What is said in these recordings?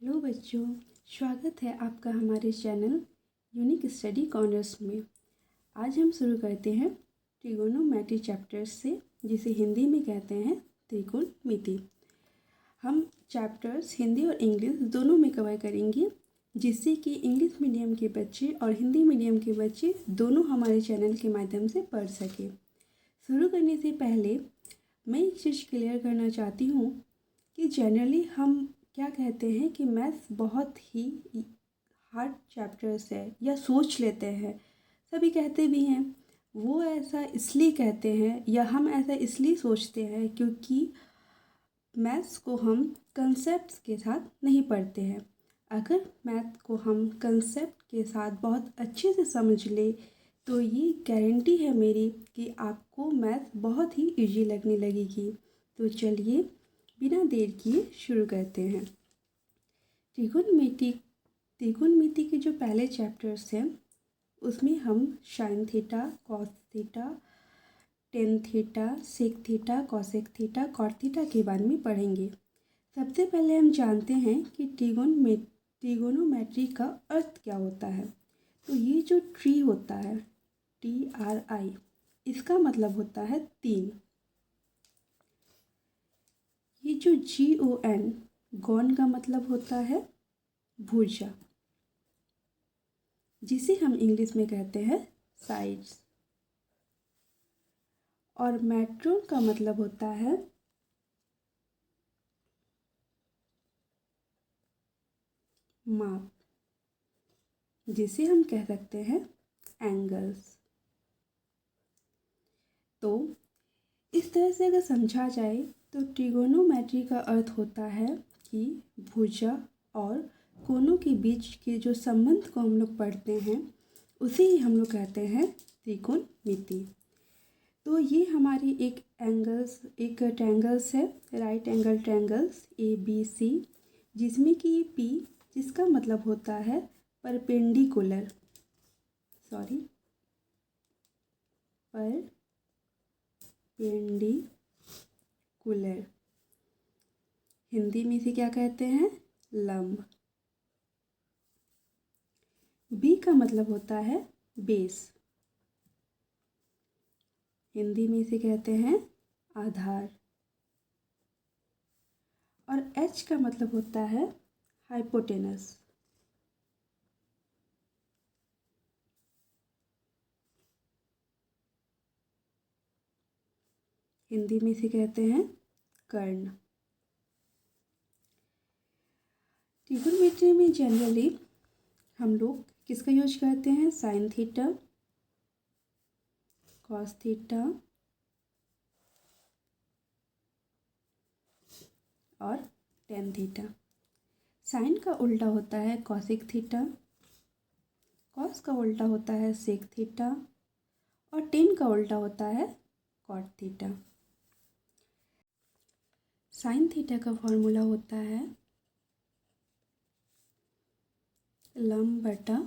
Hello बच्चों, स्वागत है आपका हमारे चैनल यूनिक स्टडी कॉर्नर्स में। आज हम शुरू करते हैं ट्रिगोनोमेट्री चैप्टर्स से, जिसे हिंदी में कहते हैं त्रिकोणमिति। हम चैप्टर्स हिंदी और इंग्लिश दोनों में कवर करेंगे, जिससे कि इंग्लिश मीडियम के बच्चे और हिंदी मीडियम के बच्चे दोनों हमारे चैनल के माध्यम से पढ़ सकें। शुरू करने से पहले मैं एक चीज़ क्लियर करना चाहती हूँ कि जनरली हम क्या कहते हैं कि मैथ्स बहुत ही हार्ड चैप्टर्स है या सोच लेते हैं, सभी कहते भी हैं। वो ऐसा इसलिए कहते हैं या हम ऐसा इसलिए सोचते हैं क्योंकि मैथ्स को हम कंसेप्ट्स के साथ नहीं पढ़ते हैं। अगर मैथ को हम कंसेप्ट के साथ बहुत अच्छे से समझ ले तो ये गारंटी है मेरी कि आपको मैथ बहुत ही इजी लगने लगेगी। तो चलिए बिना देर किए शुरू करते हैं। त्रिकोणमिति के जो पहले चैप्टर्स हैं उसमें हम sine theta, cos theta, tan theta, sec theta, cosec theta, cot theta के बारे में पढ़ेंगे। सबसे पहले हम जानते हैं कि ट्रिगोनोमेट्री का अर्थ क्या होता है। तो ये जो ट्री होता है TRI, इसका मतलब होता है तीन। ये जो GON, गॉन का मतलब होता है भुजा, जिसे हम इंग्लिश में कहते हैं साइड्स। और मैट्रोन का मतलब होता है माप, जिसे हम कह सकते हैं एंगल्स। तो इस तरह से अगर समझा जाए तो ट्रिगोनोमेट्री का अर्थ होता है कि भुजा और कोनों के बीच के जो संबंध को हम लोग पढ़ते हैं उसे ही हम लोग कहते हैं त्रिकोणमिति। तो ये हमारी एक ट्रायंगल्स है, राइट एंगल ट्रायंगल्स ABC, जिसमें कि ये P, जिसका मतलब होता है परपेंडिकुलर, हिंदी में इसे क्या कहते हैं, लंब। B का मतलब होता है बेस, हिंदी में इसे कहते हैं आधार। और H का मतलब होता है हाइपोटेनस, हिंदी में इसे कहते हैं कर्ण। ट्रिगोनोमेट्री में जनरली हम लोग किसका यूज करते हैं, साइन थीटा, कॉस थीटा और टेन थीटा। साइन का उल्टा होता है कॉसिक थीटा, कॉस का उल्टा होता है सेक थीटा और टेन का उल्टा होता है कॉट थीटा। साइन थीटा का फॉर्मूला होता है लंब बटा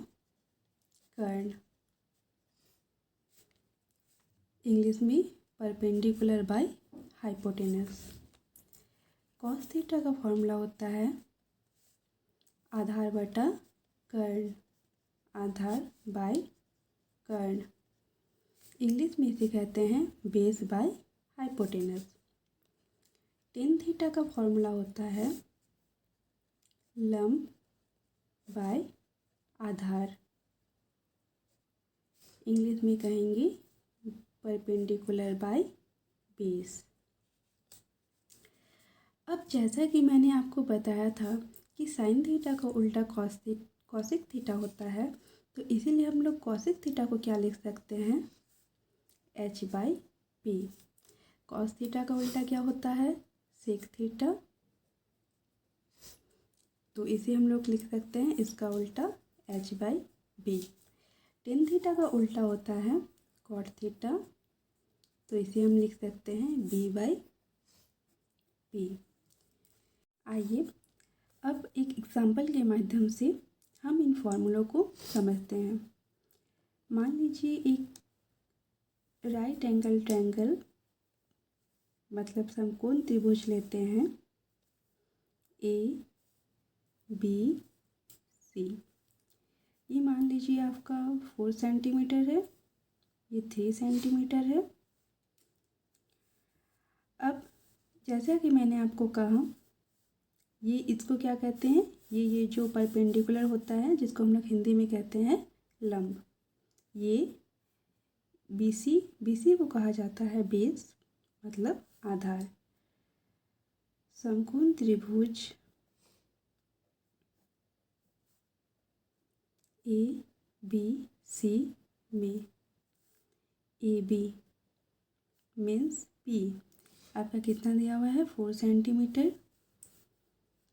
कर्ण, इंग्लिश में perpendicular by hypotenuse. Cos theta का फॉर्मूला होता है आधार बटा कर्ण, आधार बाय कर्ण, इंग्लिश में इसे कहते हैं base by hypotenuse. Tan theta का फॉर्मूला होता है लंब बाय आधार, इंग्लिश में कहेंगे परपेंडिकुलर बाय बेस। अब जैसा कि मैंने आपको बताया था कि साइन थीटा का उल्टा कॉसिक थीटा होता है, तो इसीलिए हम लोग कॉसिक थीटा को क्या लिख सकते हैं, H/P। कॉस थीटा का उल्टा क्या होता है, सेक थीटा, तो इसे हम लोग लिख सकते हैं इसका उल्टा H/B। टेन थीटा का उल्टा होता है कॉट थीटा, तो इसे हम लिख सकते हैं B/P। आइए अब एक एग्जाम्पल के माध्यम से हम इन फॉर्मूलों को समझते हैं। मान लीजिए एक राइट एंगल ट्रायंगल मतलब समकोण त्रिभुज लेते हैं बी सी। ये मान लीजिए आपका 4 सेंटीमीटर है, ये 3 सेंटीमीटर है। अब जैसा कि मैंने आपको कहा, ये इसको क्या कहते हैं, ये जो परपेंडिकुलर होता है जिसको हम लोग हिंदी में कहते हैं लंब, ये बीसी को कहा जाता है बेस, मतलब आधार। समकोण त्रिभुज ए बी सी में ए बी मीन्स पी आपका कितना दिया हुआ है 4 centimetre,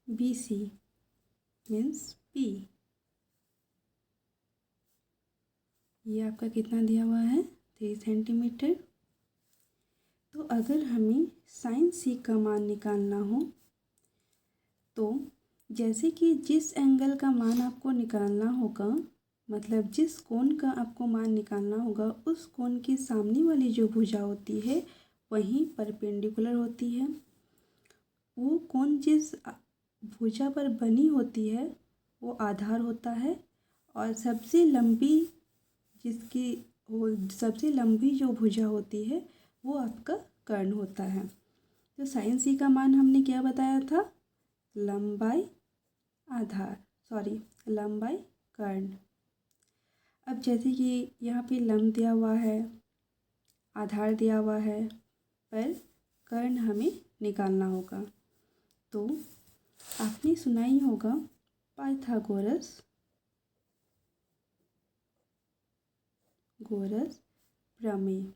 B C means P ये आपका कितना दिया हुआ है 3 सेंटीमीटर। तो अगर हमें साइन सी का मान निकालना हो तो जैसे कि जिस एंगल का मान आपको निकालना होगा, मतलब जिस कोण का आपको मान निकालना होगा, उस कोण के सामने वाली जो भुजा होती है वही परपेंडिकुलर होती है। वो कोण जिस भुजा पर बनी होती है वो आधार होता है, और सबसे लंबी जो भुजा होती है वो आपका कर्ण होता है। तो साइन सी का मान हमने क्या बताया था, लंबाई कर्ण। अब जैसे कि यहाँ पे लंब दिया हुआ है, आधार दिया हुआ है, पर कर्ण हमें निकालना होगा। तो आपने सुना ही होगा पाइथागोरस प्रमेय।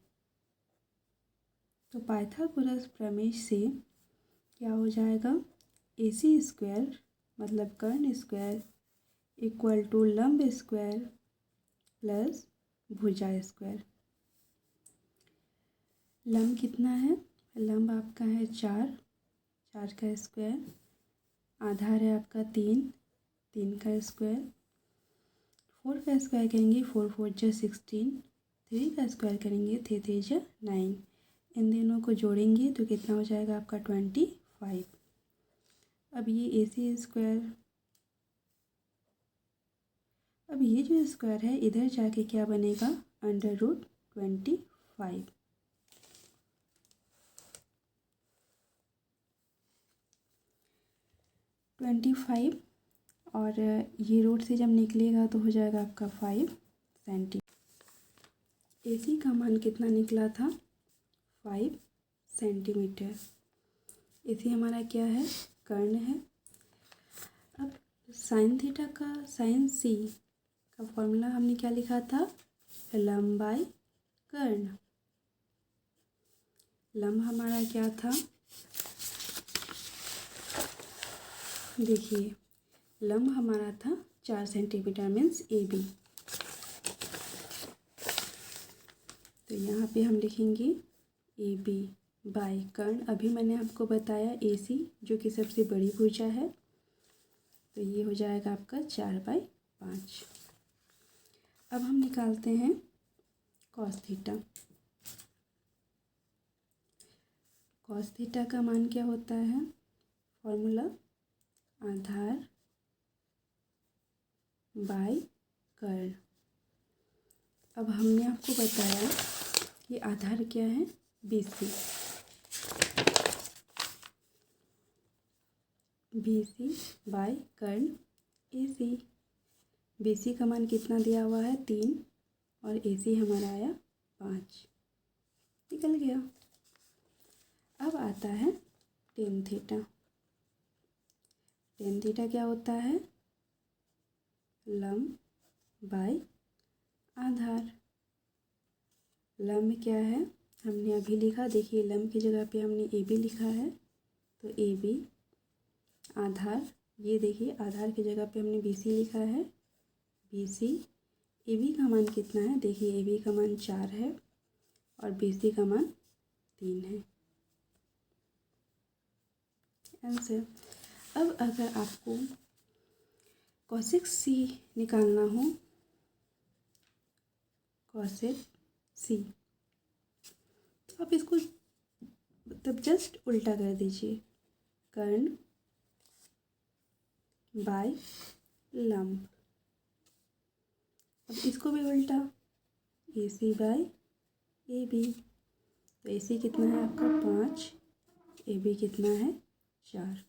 तो पाइथागोरस प्रमेय से क्या हो जाएगा, AC स्क्वायर मतलब कर्ण स्क्वायर इक्वल टू लंब स्क्वायर प्लस भुजा स्क्वायर। लंब कितना है, लंब आपका है 4 का स्क्वायर, आधार है आपका 3 का स्क्वायर, 4 का स्क्वायर करेंगे 4 4 जा 16, 3 का स्क्वायर करेंगे 3 3 जा 9। इन दोनों को जोड़ेंगे तो कितना हो जाएगा आपका 25। अब ये AC स्क्वायर, अब ये जो स्क्वायर है इधर जाके क्या बनेगा, √25। और ये रूट से जब निकलेगा तो हो जाएगा आपका 5 सेंटी। AC का मान कितना निकला था 5 सेंटीमीटर। AC हमारा क्या है, कर्ण है। अब साइन थीटा का साइन सी का फॉर्मूला हमने क्या लिखा था, लंबाई कर्ण। लंब हमारा क्या था, देखिए लंब हमारा था 4 सेंटीमीटर मीन्स AB। तो यहाँ पे हम लिखेंगे AB बाय कर्ण। अभी मैंने आपको बताया AC जो कि सबसे बड़ी भुजा है, तो ये हो जाएगा आपका 4/5। अब हम निकालते हैं कॉस थीटा। कॉस थीटा का मान क्या होता है, फॉर्मूला आधार बाय कर्ण। अब हमने आपको बताया कि आधार क्या है, BC बाय कर्ण AC। BC का मान कितना दिया हुआ है 3 और AC हमारा आया 5, निकल गया। अब आता है टेन थीटा। टेन थीटा क्या होता है, लंब बाय आधार। लंब क्या है हमने अभी लिखा, देखिए लंब की जगह पे हमने AB लिखा है, तो AB। आधार, ये देखिए आधार की जगह पे हमने BC लिखा है, BC। AB का मान कितना है, देखिए AB का मान 4 है और BC का मान 3 है। आंसर। अब अगर आपको कॉसेक C निकालना हो, कॉसेक C, तो आप इसको मतलब जस्ट उल्टा कर दीजिए, कर्ण बाय लंब। अब इसको भी उल्टा, AC बाय AB। तो AC कितना है आपका 5, AB कितना है 4।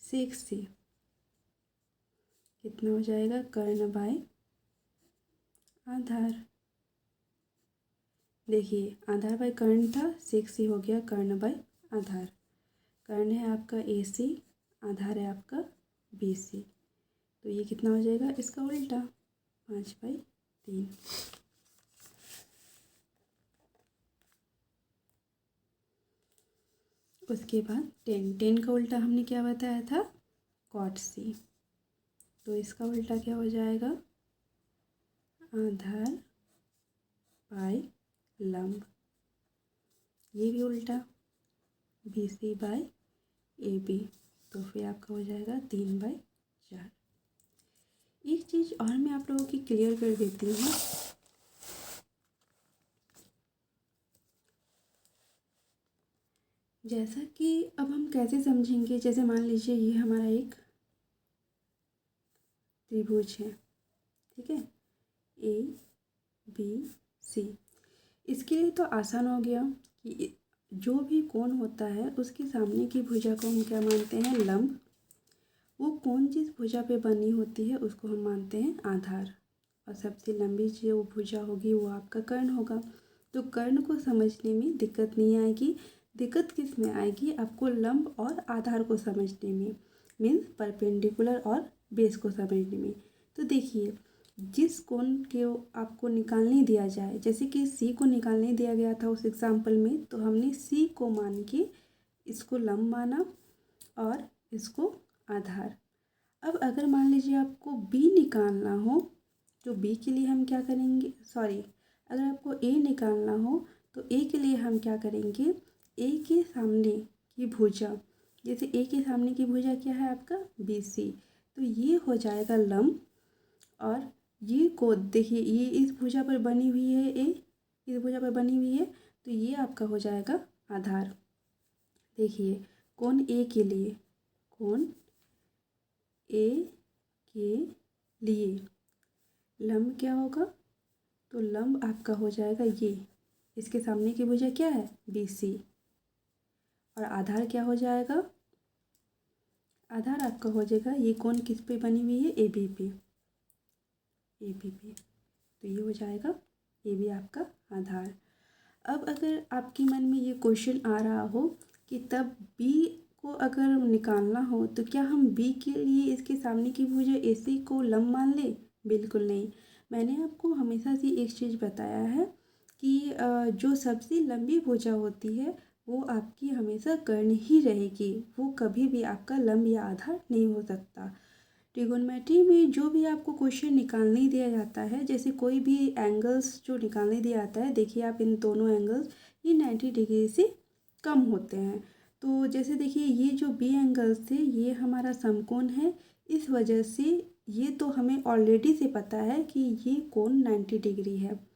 6C कितना हो जाएगा कर्ण बाय आधार। देखिए आधार बाय कर्ण था, 6C हो गया कर्ण बाय आधार। कर्ण है आपका AC, आधार है आपका BC। तो ये कितना हो जाएगा इसका उल्टा 5/3। उसके बाद 10 का उल्टा हमने क्या बताया था cot C। तो इसका उल्टा क्या हो जाएगा आधार बाय लंब। ये भी उल्टा BC बाय AB। तो फिर आपका हो जाएगा 3/4। एक चीज़ और मैं आप लोगों की क्लियर कर देती हूँ। जैसा कि अब हम कैसे समझेंगे, जैसे मान लीजिए ये हमारा एक त्रिभुज है, ठीक है, ABC। इसके लिए तो आसान हो गया कि जो भी कोण होता है उसके सामने की भुजा को हम क्या मानते हैं लंब। वो कोण जिस भुजा पे बनी होती है उसको हम मानते हैं आधार। और सबसे लंबी जो भुजा होगी वो आपका कर्ण होगा। तो कर्ण को समझने में दिक्कत नहीं आएगी। दिक्कत किस में आएगी आपको लंब और आधार को समझने में, मीन्स परपेंडिकुलर और बेस को समझने में। तो देखिए जिस कोण के आपको निकालने दिया जाए, जैसे कि C को निकालने दिया गया था उस एग्जाम्पल में, तो हमने C को मान के इसको लंब माना और इसको आधार। अब अगर मान लीजिए आपको B निकालना हो तो B के लिए हम क्या करेंगे, सॉरी, अगर आपको A निकालना हो तो A के लिए हम क्या करेंगे, A के सामने की भुजा, जैसे A के सामने की भुजा क्या है आपका BC, तो ये हो जाएगा लंब। और ये को देखिए ये इस भुजा पर बनी हुई है, A इस भुजा पर बनी हुई है, तो ये आपका हो जाएगा आधार। देखिए कोण A के लिए, कोण A के लिए लंब क्या होगा, तो लंब आपका हो जाएगा ये, इसके सामने की भुजा क्या है BC। और आधार क्या हो जाएगा, आधार आपका हो जाएगा ये कोण किस पे बनी हुई है AB पे, AB पे। तो ये हो जाएगा AB आपका आधार। अब अगर आपके मन में ये क्वेश्चन आ रहा हो कि तब B को अगर निकालना हो तो क्या हम B के लिए इसके सामने की भुजा AC को लंब मान लें, बिल्कुल नहीं। मैंने आपको हमेशा से एक चीज़ बताया है कि जो सबसे लंबी भुजा होती है वो आपकी हमेशा कर्ण ही रहेगी, वो कभी भी आपका लंब या आधार नहीं हो सकता। ट्रिगोनोमेट्री में जो भी आपको क्वेश्चन निकालने दिया जाता है, जैसे कोई भी एंगल्स जो निकालने दिया जाता है, देखिए आप इन दोनों एंगल्स ये 90 डिग्री से कम होते हैं। तो जैसे देखिए ये जो B एंगल्स थे ये हमारा समकोण है, इस वजह से ये तो हमें ऑलरेडी से पता है कि ये कोण 90 डिग्री है।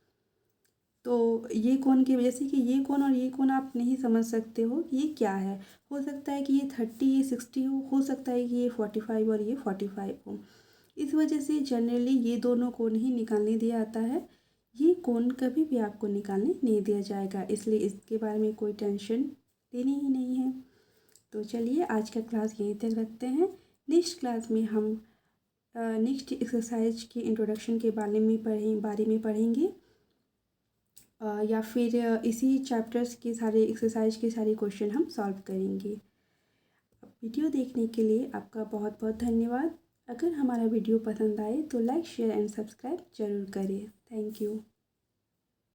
तो ये कोण की वजह से कि ये कोण और ये कोण आप नहीं समझ सकते हो कि ये क्या है, हो सकता है कि ये 30 ये 60 हो सकता है कि ये 45 और ये 45 हो। इस वजह से जनरली ये दोनों कोण ही निकालने दिया जाता है, ये कोण कभी भी आपको निकालने नहीं दिया जाएगा, इसलिए इसके बारे में कोई टेंशन लेनी ही नहीं है। तो चलिए आज का क्लास यहीं तक रखते हैं। नेक्स्ट क्लास में हम नेक्स्ट एक्सरसाइज की इंट्रोडक्शन के बारे में पढ़ेंगे या फिर इसी चैप्टर्स के सारे एक्सरसाइज के सारे क्वेश्चन हम सॉल्व करेंगे। वीडियो देखने के लिए आपका बहुत बहुत धन्यवाद। अगर हमारा वीडियो पसंद आए तो लाइक शेयर एंड सब्सक्राइब जरूर करें। Thank you.